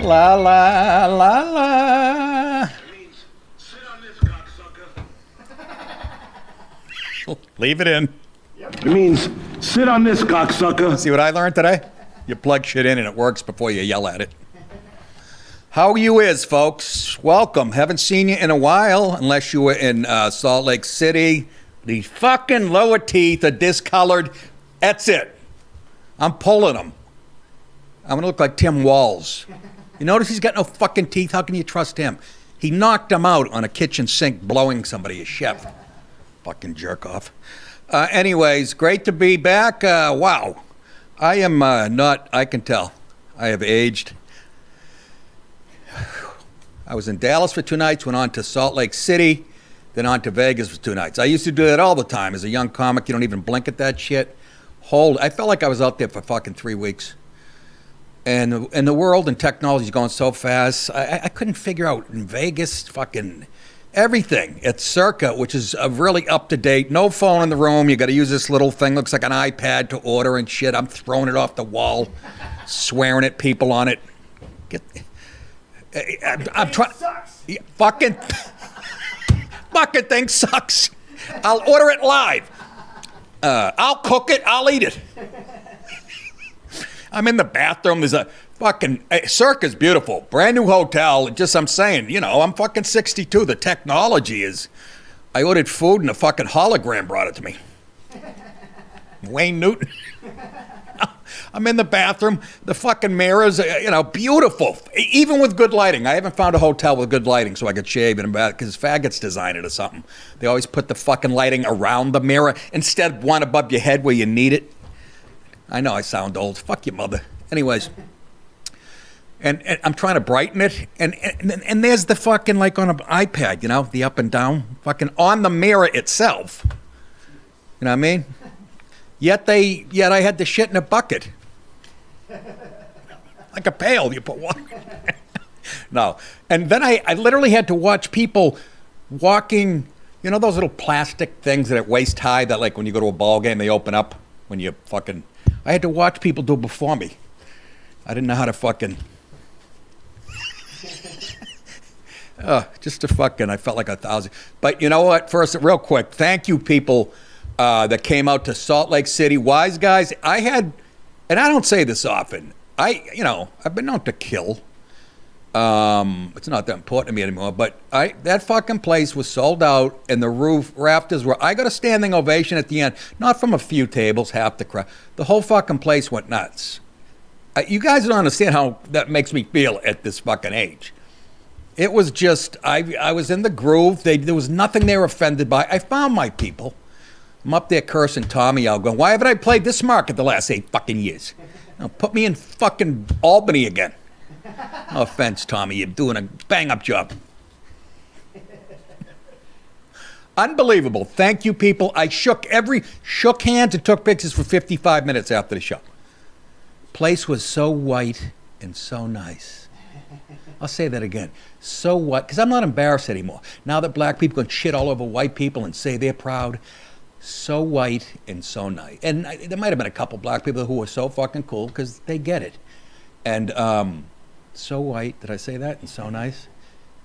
La la la la. It means sit on this cocksucker. Leave it in. It means sit on this cocksucker. See what I learned today? You plug shit in and it works before you yell at it. How you is, folks? Welcome. Haven't seen you in a while, unless you were in Salt Lake City. The fucking lower teeth are discolored. That's it. I'm pulling them. I'm gonna look like Tim Walz. You notice he's got no fucking teeth? How can you trust him? He knocked him out on a kitchen sink blowing somebody, a chef. Fucking jerk off. Anyways, great to be back. Wow. I am I can tell. I have aged. I was in Dallas for 2 nights, went on to Salt Lake City, then on to Vegas for 2 nights. I used to do that all the time. As a young comic, you don't even blink at that shit. I felt like I was out there for fucking 3 weeks. And the world and technology is going so fast. I couldn't figure out in Vegas fucking everything at Circa, which is really up to date. No phone in the room. You got to use this little thing. Looks like an iPad to order and shit. I'm throwing it off the wall, swearing at people on it. I'm trying. Fucking thing sucks. I'll order it live. I'll cook it. I'll eat it. I'm in the bathroom. There's a fucking Circa's beautiful, brand new hotel. Just I'm saying, I'm fucking 62. The technology is. I ordered food and a fucking hologram brought it to me. Wayne Newton. I'm in the bathroom. The fucking mirrors, beautiful. Even with good lighting. I haven't found a hotel with good lighting so I could shave in a bath because faggots design it or something. They always put the fucking lighting around the mirror instead of one above your head where you need it. I know I sound old. Fuck your mother. Anyways. And I'm trying to brighten it. And there's the fucking, like on an iPad, the up and down. Fucking on the mirror itself. You know what I mean? Yet I had the shit in a bucket. Like a pail, you put water. No. And then I literally had to watch people walking, those little plastic things that at waist high that like when you go to a ball game, they open up when you fucking, I had to watch people do it before me. I didn't know how to fucking, just to fucking, I felt like 1,000. But you know what? First, real quick, thank you people that came out to Salt Lake City. Wise guys, I had, and I don't say this often, I've been known to kill. It's not that important to me anymore, but that fucking place was sold out and the roof rafters were, I got a standing ovation at the end, not from a few tables, half the crowd. The whole fucking place went nuts. You guys don't understand how that makes me feel at this fucking age. It was just, I was in the groove. There was nothing they were offended by. I found my people. I'm up there cursing Tommy out, going, why haven't I played this market the last 8 fucking years? Put me in fucking Albany again. No offense, Tommy. You're doing a bang-up job. Unbelievable. Thank you, people. I shook hands and took pictures for 55 minutes after the show. Place was so white and so nice. I'll say that again. So white, because I'm not embarrassed anymore. Now that black people can shit all over white people and say they're proud. So white and so nice. And there might have been a couple black people who were so fucking cool because they get it. And so white, did I say that? And so nice.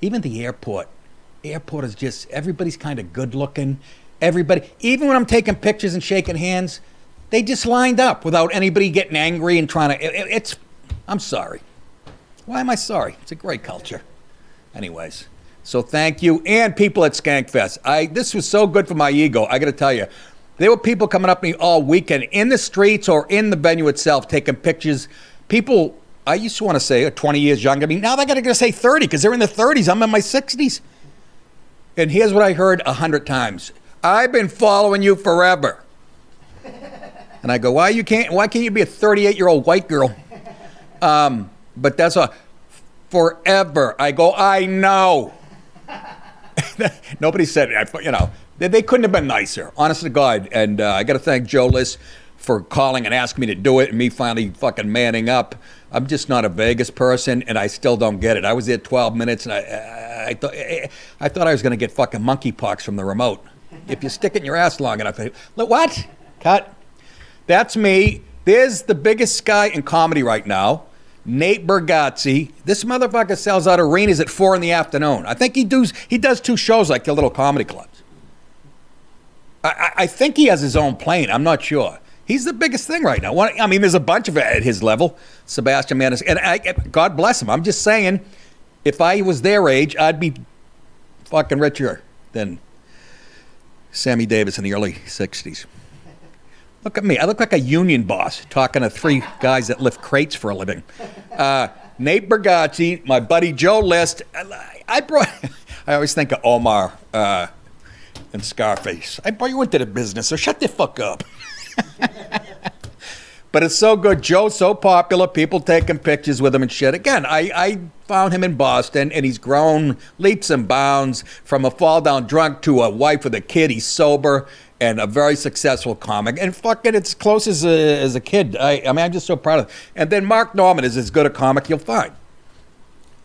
Even the airport is just, everybody's kind of good looking. Everybody, even when I'm taking pictures and shaking hands, they just lined up without anybody getting angry and trying to, I'm sorry. Why am I sorry? It's a great culture. Anyways. So thank you, and people at Skankfest. This was so good for my ego, I got to tell you. There were people coming up to me all weekend in the streets or in the venue itself taking pictures. People, I used to want to say 20 years younger. Now they got to say 30 because they're in their 30s. I'm in my 60s. And here's what I heard 100 times. I've been following you forever. And I go, why can't you be a 38-year-old white girl? But that's forever. I go, I know. Nobody said it. They couldn't have been nicer, honest to God. And I got to thank Joe Liss for calling and asking me to do it and me finally fucking manning up. I'm just not a Vegas person, and I still don't get it. I was there 12 minutes, and I thought I was going to get fucking monkeypox from the remote. If you stick it in your ass long enough. What? Cut. That's me. There's the biggest guy in comedy right now. Nate Bargatze. This motherfucker sells out arenas at 4 p.m. I think he does 2 shows like the little comedy clubs. I think he has his own plane. I'm not sure. He's the biggest thing right now. I mean, there's a bunch of it at his level. Sebastian Manis. And God bless him. I'm just saying, if I was their age, I'd be fucking richer than Sammy Davis in the early 60s. Look at me. I look like a union boss talking to 3 guys that lift crates for a living. Nate Bargatze, my buddy Joe List. I always think of Omar and Scarface. I brought you into the business, so shut the fuck up. But it's so good. Joe's so popular. People taking pictures with him and shit. Again, I found him in Boston, and he's grown leaps and bounds from a fall-down drunk to a wife with a kid. He's sober and a very successful comic. And fucking it's close as a kid. I mean, I'm just so proud of him. And then Mark Norman is as good a comic you'll find.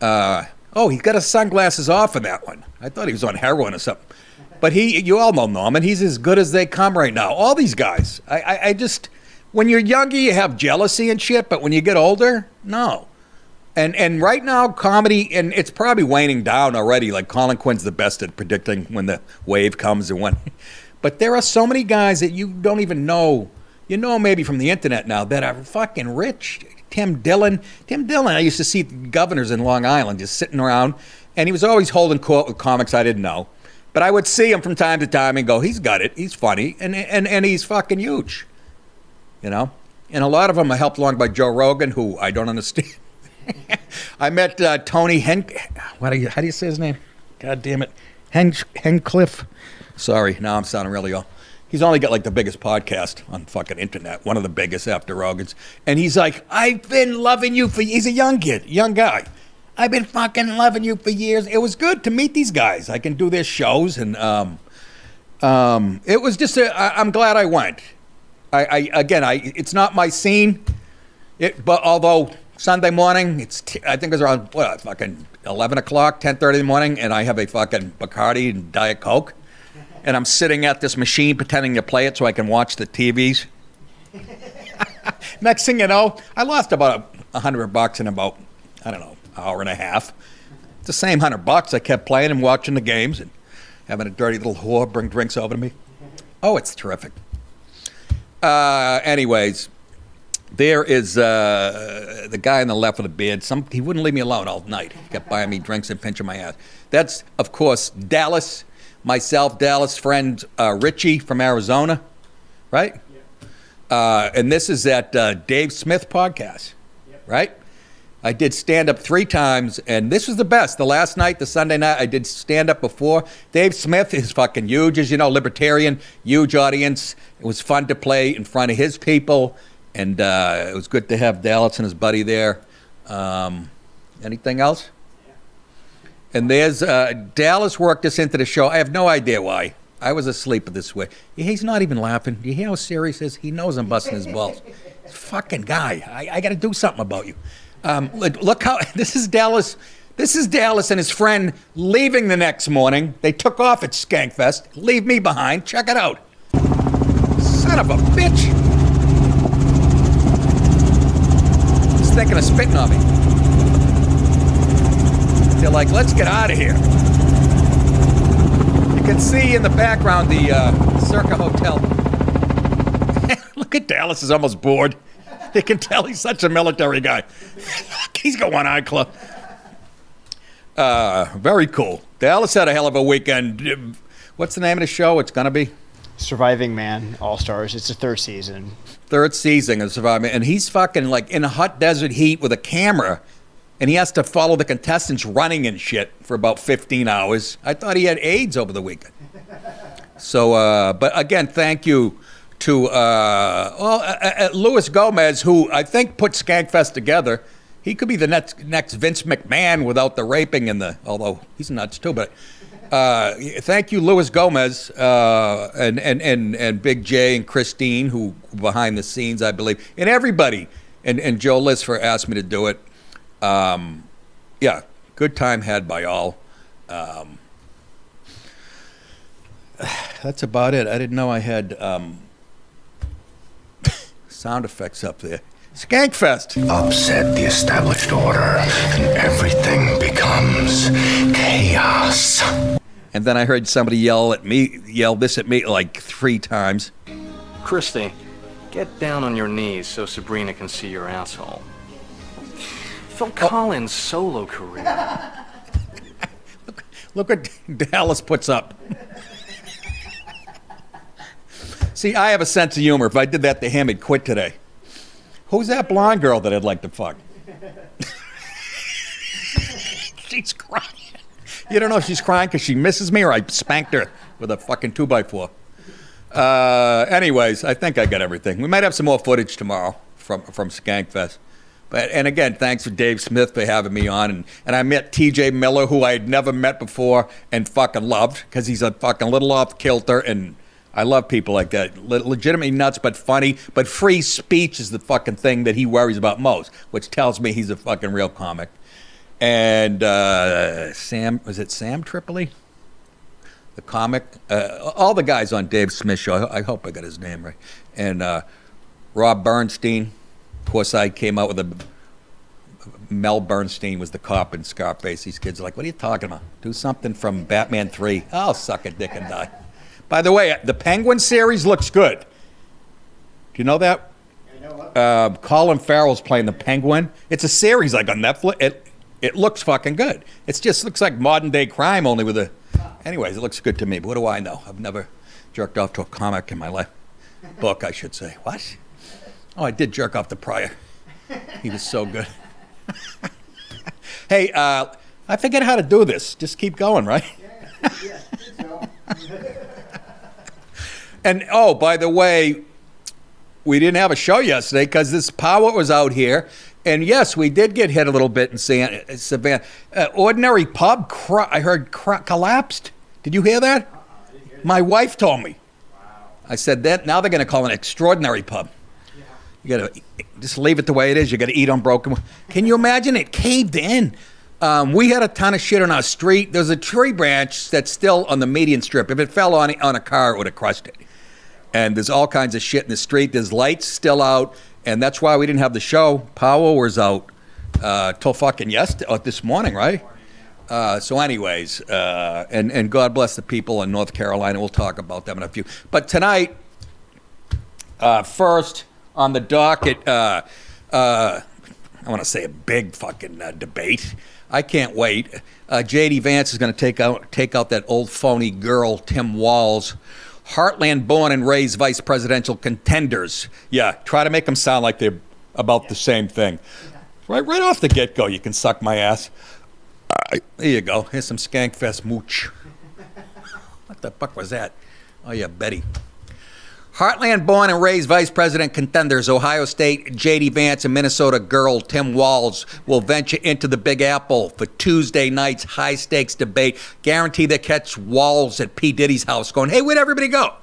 He's got his sunglasses off in that one. I thought he was on heroin or something. But you all know Norman. He's as good as they come right now. All these guys. I just... When you're younger, you have jealousy and shit, but when you get older, no. And right now, comedy, and it's probably waning down already, like Colin Quinn's the best at predicting when the wave comes and when. But there are so many guys that you don't even know, maybe from the internet now, that are fucking rich. Tim Dillon, I used to see governors in Long Island just sitting around, and he was always holding court with comics I didn't know. But I would see him from time to time and go, he's got it, he's funny, and he's fucking huge. And a lot of them are helped along by Joe Rogan, who I don't understand. I met Tony how do you say his name? God damn it. Hencliffe. Sorry, now I'm sounding really old. He's only got like the biggest podcast on fucking internet, one of the biggest after Rogan's. And he's like, I've been loving you he's a young guy. I've been fucking loving you for years. It was good to meet these guys. I can do their shows, and it was just I'm glad I went. It's not my scene, but although Sunday morning, I think it was around, fucking 11 o'clock, 10:30 in the morning, and I have a fucking Bacardi and Diet Coke, and I'm sitting at this machine pretending to play it so I can watch the TVs. Next thing you know, I lost about $100 in about, I don't know, hour and a half. It's the same $100. I kept playing and watching the games and having a dirty little whore bring drinks over to me. Oh, it's terrific. Anyways, there is the guy on the left with the beard. He wouldn't leave me alone all night. He kept buying me drinks and pinching my ass. That's, of course, Dallas. Myself, Dallas friend Richie from Arizona, right? Yeah. And this is at Dave Smith podcast, right? I did stand-up 3 times, and this was the best. The last night, the Sunday night, I did stand-up before. Dave Smith is fucking huge, as you know, libertarian, huge audience. It was fun to play in front of his people, and it was good to have Dallas and his buddy there. Anything else? And there's Dallas worked us into the show. I have no idea why. I was asleep at this way. He's not even laughing. You hear how serious he is? He knows I'm busting his balls. Fucking guy. I got to do something about you. Look how this is Dallas. This is Dallas and his friend leaving the next morning. They took off at Skankfest. Leave me behind. Check it out. Son of a bitch. He's thinking of spitting on me. They're like, let's get out of here. You can see in the background the Circa Hotel. Look at Dallas is almost bored. You can tell he's such a military guy. He's got one eye closed. Very cool. Dallas had a hell of a weekend. What's the name of the show? It's going to be? Surviving Man All-Stars. It's the 3rd season. 3rd season of Surviving. And he's fucking like in a hot desert heat with a camera. And he has to follow the contestants running and shit for about 15 hours. I thought he had AIDS over the weekend. So, but again, thank you to Luis Gomez, who I think put Skankfest together. He could be the next Vince McMahon without the raping and although he's nuts too. But thank you, Luis Gomez, and Big J and Christine, who behind the scenes, I believe, and everybody, and Joe List for asked me to do it. Yeah, good time had by all. That's about it. I didn't know I had sound effects up there. Skankfest. Upset the established order, and everything becomes chaos. And then I heard somebody yell this at me like 3 times. Christy, get down on your knees so Sabrina can see your asshole. Phil Collins' solo career. Look what Dallas puts up. See, I have a sense of humor. If I did that to him, he'd quit today. Who's that blonde girl that I'd like to fuck? She's crying. You don't know if she's crying because she misses me or I spanked her with a fucking 2x4. Anyways, I think I got everything. We might have some more footage tomorrow from Skankfest. And again, thanks for Dave Smith for having me on. And I met TJ Miller, who I had never met before and fucking loved because he's a fucking little off kilter. And I love people like that. Legitimately nuts, but funny. But free speech is the fucking thing that he worries about most, which tells me he's a fucking real comic. And Sam Tripoli? The comic? All the guys on Dave Smith's show. I hope I got his name right. And Rob Bernstein. Of course, I came out with Mel Bernstein was the cop in Scarface. These kids are like, what are you talking about? Do something from Batman 3. I'll suck a dick and die. By the way, the Penguin series looks good. Do you know that? I know what? Colin Farrell's playing the Penguin. It's a series like on Netflix. It looks fucking good. It just looks like modern day crime only with a... Anyways, it looks good to me. But what do I know? I've never jerked off to a comic in my life. Book, I should say. What? Oh, I did jerk off to Pryor. He was so good. Hey, I forget how to do this. Just keep going, right? Yeah, I think so. And, oh, by the way, we didn't have a show yesterday because this power was out here. And, yes, we did get hit a little bit in Savannah. Ordinary Pub, I heard, collapsed. Did you hear that? My wife told me. Wow. I said that. Now they're going to call it an extraordinary pub. You got to just leave it the way it is. You got to eat unbroken. Can you imagine it caved in? We had a ton of shit on our street. There's a tree branch that's still on the median strip. If it fell on a car, it would have crushed it. And there's all kinds of shit in the street. There's lights still out, and that's why we didn't have the show. Power was out till fucking this morning, right? So anyways, and God bless the people in North Carolina. We'll talk about them in a few. But tonight, first on the docket, I want to say a big fucking debate. I can't wait. J.D. Vance is going to take out that old phony girl, Tim Walz. Heartland born and raised vice presidential contenders. Yeah, try to make them sound like they're about the same thing. Right off the get-go, you can suck my ass. There you go. Here's some Skankfest mooch. What the fuck was that? Oh, yeah, Betty. Heartland born and raised vice president contenders, Ohio State J.D. Vance and Minnesota girl Tim Walz will venture into the Big Apple for Tuesday night's high-stakes debate. Guarantee they catch Walz at P. Diddy's house going, hey, where'd everybody go?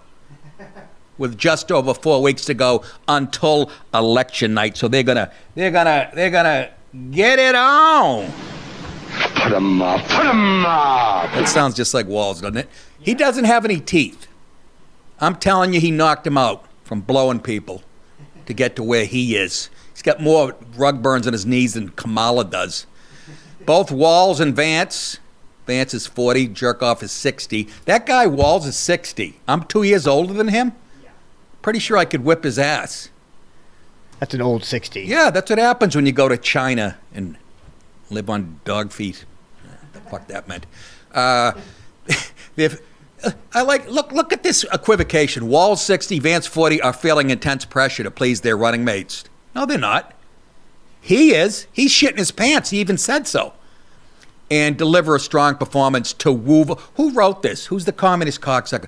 With just over 4 weeks to go until election night. So they're gonna get it on. Put 'em up, put 'em up. That sounds just like Walz, doesn't it? He doesn't have any teeth. I'm telling you, he knocked him out from blowing people to get to where he is. He's got more rug burns on his knees than Kamala does. Both Walz and Vance. Vance is 40, Jerkoff is 60. That guy, Walz, is 60. I'm 2 years older than him. Pretty sure I could whip his ass. That's an old 60. Yeah, that's what happens when you go to China and live on dog feet. What the fuck that meant. Look at this equivocation. Walz 60, Vance 40 are feeling intense pressure to please their running mates. No, they're not. He is. He's shitting his pants. He even said so. And deliver a strong performance to woo. Who wrote this? Who's the communist cocksucker?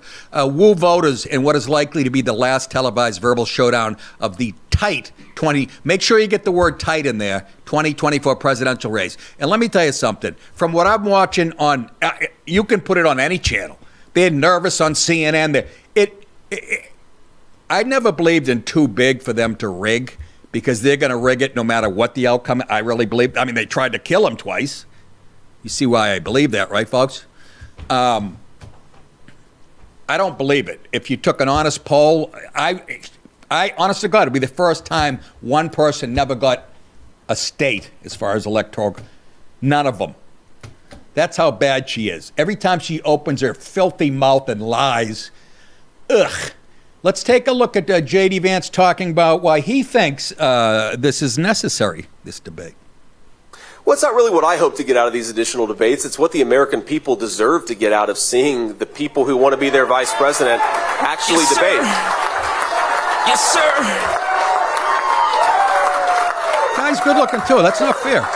Woo voters in what is likely to be the last televised verbal showdown of the tight 20. Make sure you get the word tight in there. 2024 presidential race. And let me tell you something. From what I'm watching on, you can put it on any channel. They're nervous on CNN. I never believed in too big for them to rig because they're going to rig it no matter what the outcome. I really believe. I mean, they tried to kill him twice. You see why I believe that, right, folks? I don't believe it. If you took an honest poll, Honest to God, it'll be the first time one person never got a state as far as electoral. None of them. That's how bad she is. Every time she opens her filthy mouth and lies, ugh. Let's take a look at J.D. Vance talking about why he thinks this is necessary, this debate. Well, it's not really what I hope to get out of these additional debates. It's what the American people deserve to get out of seeing the people who want to be their vice president actually debate. Yes, sir. Guy's good looking too. That's not fair.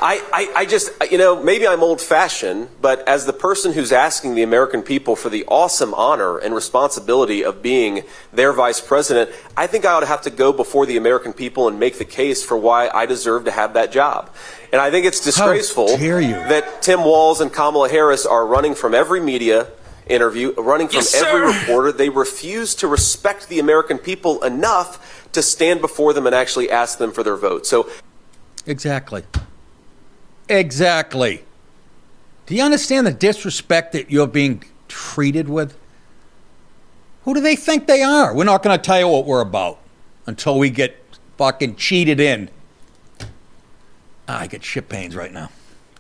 I just, maybe I'm old-fashioned, but as the person who's asking the American people for the awesome honor and responsibility of being their vice president, I think I ought to have to go before the American people and make the case for why I deserve to have that job. And I think it's disgraceful that Tim Walz and Kamala Harris are running from every media interview, running from every reporter. They refuse to respect the American people enough to stand before them and actually ask them for their vote. So, Exactly. Do you understand the disrespect that you're being treated with? Who do they think they are? We're not going to tell you what we're about until we get fucking cheated in. I get shit pains right now.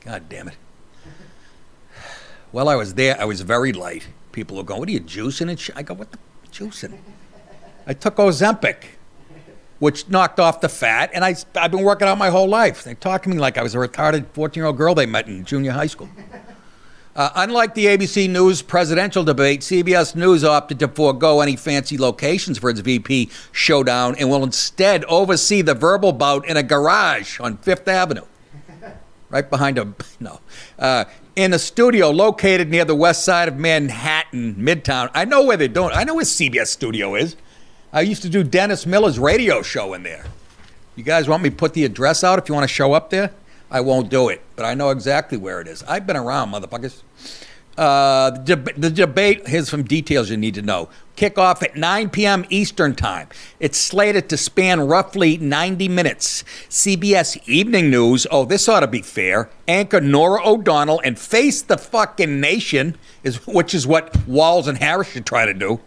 God damn it. Well, I was there. I was very light. People were going, what are you, juicing and shit? I go, what the juicing? I took Ozempic, which knocked off the fat, and I've been working out my whole life. They talk to me like I was a retarded 14-year-old girl they met in junior high school. Unlike the ABC News presidential debate, CBS News opted to forego any fancy locations for its VP showdown and will instead oversee the verbal bout in a garage on Fifth Avenue, right behind in a studio located near the west side of Manhattan, Midtown. I know where they're doing. I know where CBS studio is. I used to do Dennis Miller's radio show in there. You guys want me to put the address out if you want to show up there? I won't do it, but I know exactly where it is. I've been around, motherfuckers. The debate, here's some details you need to know. Kick off at 9 p.m. Eastern Time. It's slated to span roughly 90 minutes. CBS Evening News, this ought to be fair, anchor Norah O'Donnell and Face the Fucking Nation, which is what Walz and Harris should try to do.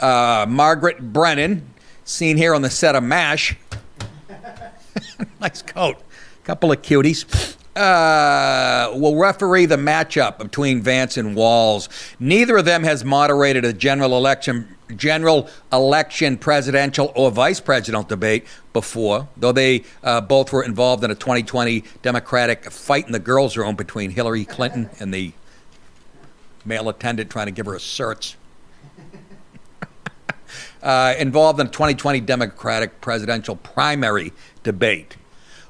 Margaret Brennan, seen here on the set of MASH. Nice coat. Couple of cuties. Will referee the matchup between Vance and Walz. Neither of them has moderated a general election, presidential or vice presidential debate before, though they both were involved in a 2020 Democratic fight in the girls' room between Hillary Clinton and the male attendant trying to give her a certs. Involved in a 2020 Democratic presidential primary debate.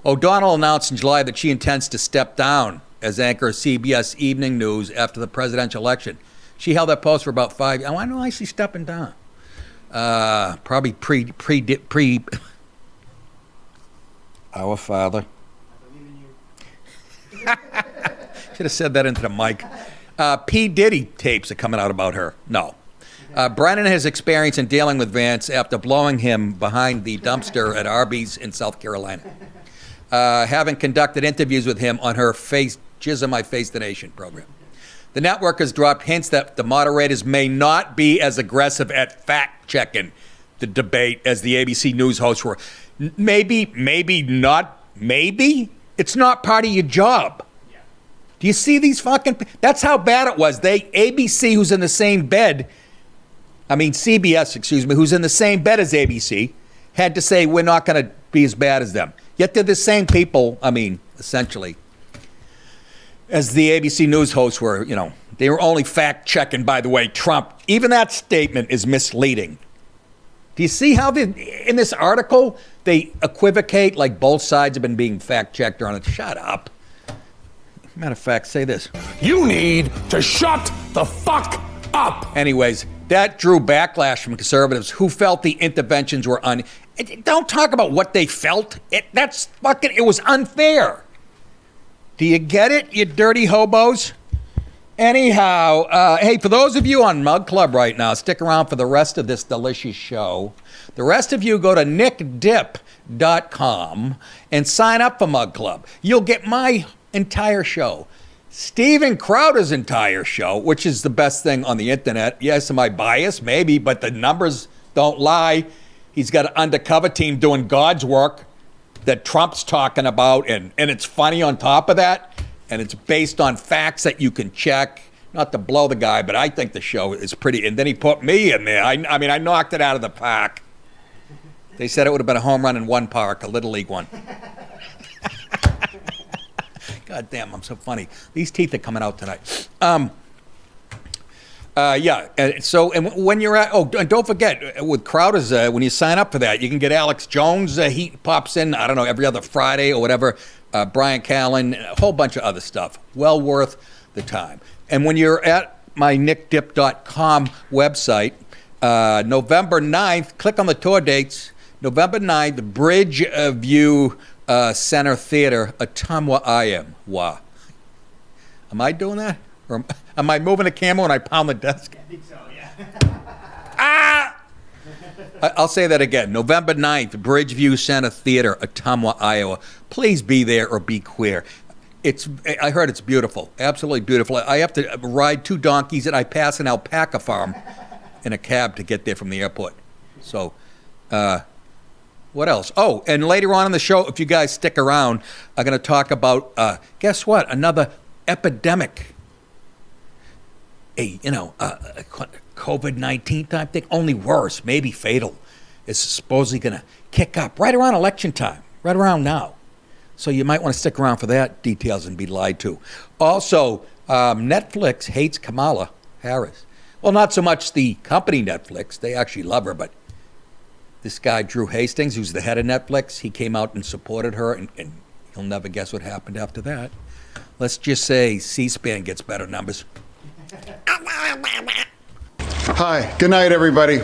O'Donnell announced in July that she intends to step down as anchor of CBS Evening News after the presidential election. She held that post for about 5 years. Why is she stepping down? Probably pre Our Father. Should have said that into the mic. P. Diddy tapes are coming out about her. No. Brennan has experience in dealing with Vance after blowing him behind the dumpster at Arby's in South Carolina. Having conducted interviews with him on her Jizz on My Face the Nation program. The network has dropped hints that the moderators may not be as aggressive at fact-checking the debate as the ABC News hosts were. Maybe not. Maybe? It's not part of your job. Yeah. Do you see these fucking... That's how bad it was. ABC, who's in the same bed... CBS, who's in the same bed as ABC, had to say we're not going to be as bad as them. Yet they're the same people, essentially, as the ABC News hosts were, they were only fact-checking, by the way, Trump. Even that statement is misleading. Do you see how in this article they equivocate like both sides have been being fact-checked on it? Shut up. Matter of fact, say this. You need to shut the fuck up. Anyways, that drew backlash from conservatives who felt the interventions were Don't talk about what they felt. It was unfair. Do you get it, you dirty hobos? Anyhow, hey, for those of you on Mug Club right now, stick around for the rest of this delicious show. The rest of you go to nickdip.com and sign up for Mug Club. You'll get my entire show. Steven Crowder's entire show, which is the best thing on the internet. Yes, am I biased? Maybe, but the numbers don't lie. He's got an undercover team doing God's work that Trump's talking about, and it's funny on top of that, and it's based on facts that you can check. Not to blow the guy, but I think the show is pretty. And then he put me in there. I mean, I knocked it out of the park. They said it would have been a home run in one park, a Little League one. God damn, I'm so funny. These teeth are coming out tonight. Yeah. And when you're at, and don't forget, with Crowder's, when you sign up for that, you can get Alex Jones. He pops in, I don't know, every other Friday or whatever. Brian Callen, a whole bunch of other stuff. Well worth the time. And when you're at my nickdip.com website, November 9th, click on the tour dates. November 9th, Bridge View Center Theater, Ottumwa, Iowa. Am I doing that? Or am I moving the camera when I pound the desk? I think so, yeah. I'll say that again. November 9th, Bridgeview Center Theater, Ottumwa, Iowa. Please be there or be queer. I heard it's beautiful, absolutely beautiful. I have to ride 2 donkeys and I pass an alpaca farm in a cab to get there from the airport. So, what else? Oh, and later on in the show, if you guys stick around, I'm going to talk about, guess what? Another epidemic. A COVID-19 type thing, only worse, maybe fatal, is supposedly going to kick up right around election time, right around now. So you might want to stick around for that details and be lied to. Also, Netflix hates Kamala Harris. Well, not so much the company Netflix. They actually love her, but this guy, Drew Hastings, who's the head of Netflix, he came out and supported her, and you'll never guess what happened after that. Let's just say C-SPAN gets better numbers. Hi, good night, everybody.